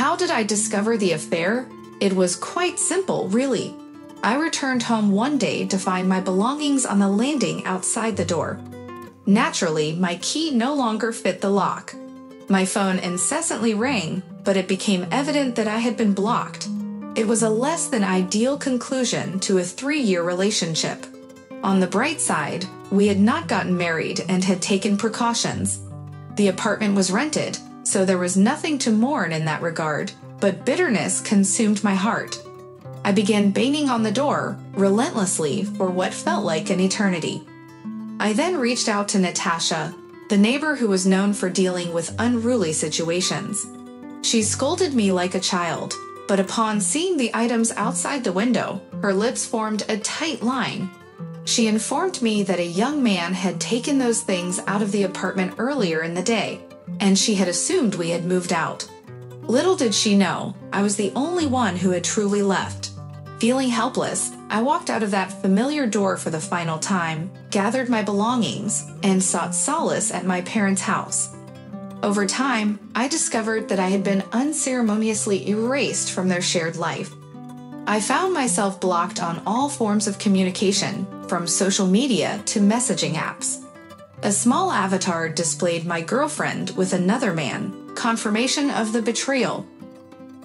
How did I discover the affair? It was quite simple, really. I returned home one day to find my belongings on the landing outside the door. Naturally, my key no longer fit the lock. My phone incessantly rang, but it became evident that I had been blocked. It was a less than ideal conclusion to a 3-year relationship. On the bright side, we had not gotten married and had taken precautions. The apartment was rented, so there was nothing to mourn in that regard, but bitterness consumed my heart. I began banging on the door, relentlessly, for what felt like an eternity. I then reached out to Natasha, the neighbor who was known for dealing with unruly situations. She scolded me like a child, but upon seeing the items outside the window, her lips formed a tight line. She informed me that a young man had taken those things out of the apartment earlier in the day, and she had assumed we had moved out. Little did she know, I was the only one who had truly left. Feeling helpless, I walked out of that familiar door for the final time, gathered my belongings, and sought solace at my parents' house. Over time, I discovered that I had been unceremoniously erased from their shared life. I found myself blocked on all forms of communication, from social media to messaging apps. A small avatar displayed my girlfriend with another man, confirmation of the betrayal.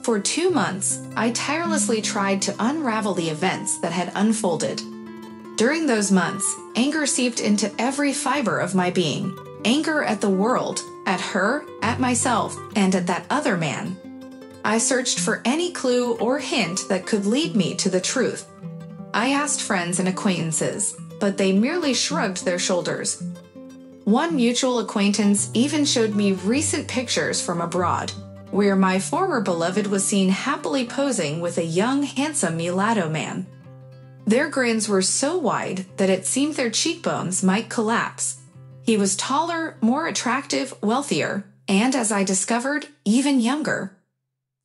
For 2 months, I tirelessly tried to unravel the events that had unfolded. During those months, anger seeped into every fiber of my being. Anger at the world, at her, at myself, and at that other man. I searched for any clue or hint that could lead me to the truth. I asked friends and acquaintances, but they merely shrugged their shoulders. One mutual acquaintance even showed me recent pictures from abroad, where my former beloved was seen happily posing with a young, handsome mulatto man. Their grins were so wide that it seemed their cheekbones might collapse. He was taller, more attractive, wealthier, and, as I discovered, even younger.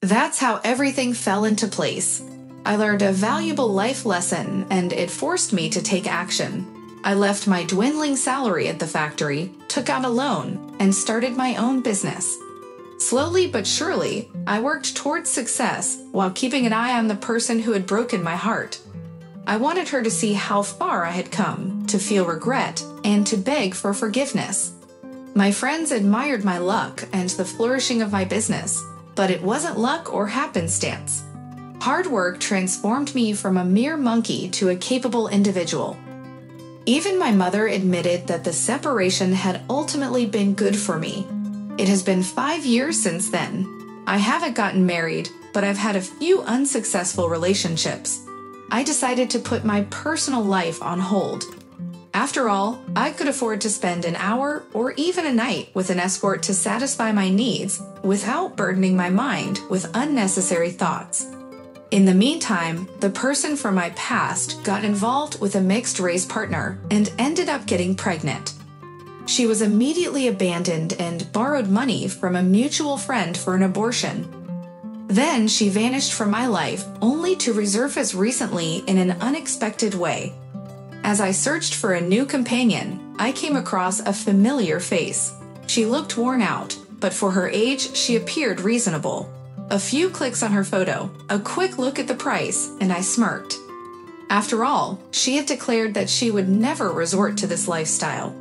That's how everything fell into place. I learned a valuable life lesson, and it forced me to take action. I left my dwindling salary at the factory, took out a loan, and started my own business. Slowly but surely, I worked towards success while keeping an eye on the person who had broken my heart. I wanted her to see how far I had come, to feel regret, and to beg for forgiveness. My friends admired my luck and the flourishing of my business, but it wasn't luck or happenstance. Hard work transformed me from a mere monkey to a capable individual. Even my mother admitted that the separation had ultimately been good for me. It has been 5 years since then. I haven't gotten married, but I've had a few unsuccessful relationships. I decided to put my personal life on hold. After all, I could afford to spend an hour or even a night with an escort to satisfy my needs without burdening my mind with unnecessary thoughts. In the meantime, the person from my past got involved with a mixed-race partner and ended up getting pregnant. She was immediately abandoned and borrowed money from a mutual friend for an abortion. Then she vanished from my life, only to resurface recently in an unexpected way. As I searched for a new companion, I came across a familiar face. She looked worn out, but for her age, she appeared reasonable. A few clicks on her photo, a quick look at the price, and I smirked. After all, she had declared that she would never resort to this lifestyle.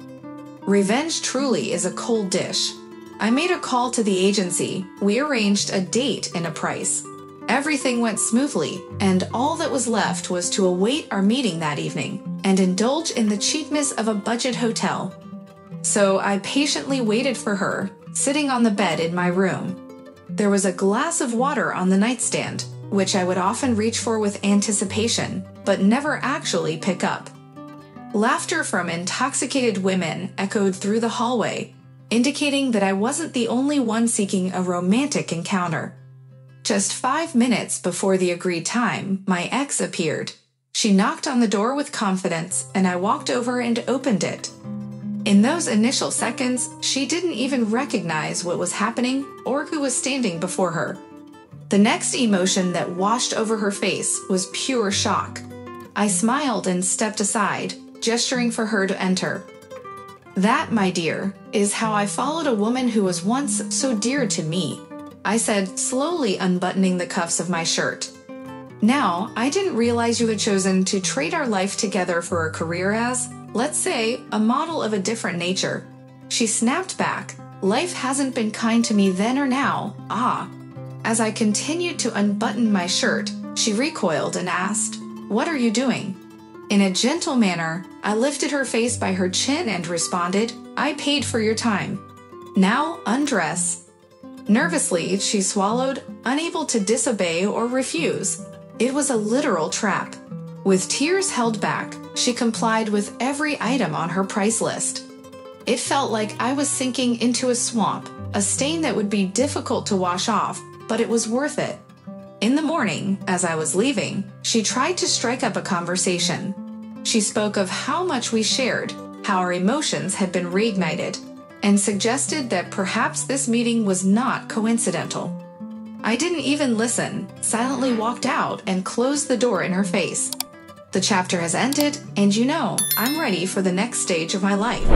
Revenge truly is a cold dish. I made a call to the agency. We arranged a date and a price. Everything went smoothly, and all that was left was to await our meeting that evening and indulge in the cheapness of a budget hotel. So I patiently waited for her, sitting on the bed in my room. There was a glass of water on the nightstand, which I would often reach for with anticipation, but never actually pick up. Laughter from intoxicated women echoed through the hallway, indicating that I wasn't the only one seeking a romantic encounter. Just 5 minutes before the agreed time, my ex appeared. She knocked on the door with confidence, and I walked over and opened it. In those initial seconds, she didn't even recognize what was happening or who was standing before her. The next emotion that washed over her face was pure shock. I smiled and stepped aside, gesturing for her to enter. That, my dear, is how I followed a woman who was once so dear to me. I said, slowly unbuttoning the cuffs of my shirt. Now, I didn't realize you had chosen to trade our life together for a career as, let's say, a model of a different nature. She snapped back. Life hasn't been kind to me then or now. Ah. As I continued to unbutton my shirt, she recoiled and asked, "What are you doing?" In a gentle manner, I lifted her face by her chin and responded, "I paid for your time. Now undress." Nervously, she swallowed, unable to disobey or refuse. It was a literal trap. With tears held back, she complied with every item on her price list. It felt like I was sinking into a swamp, a stain that would be difficult to wash off, but it was worth it. In the morning, as I was leaving, she tried to strike up a conversation. She spoke of how much we shared, how our emotions had been reignited, and suggested that perhaps this meeting was not coincidental. I didn't even listen, silently walked out and closed the door in her face. The chapter has ended, and I'm ready for the next stage of my life.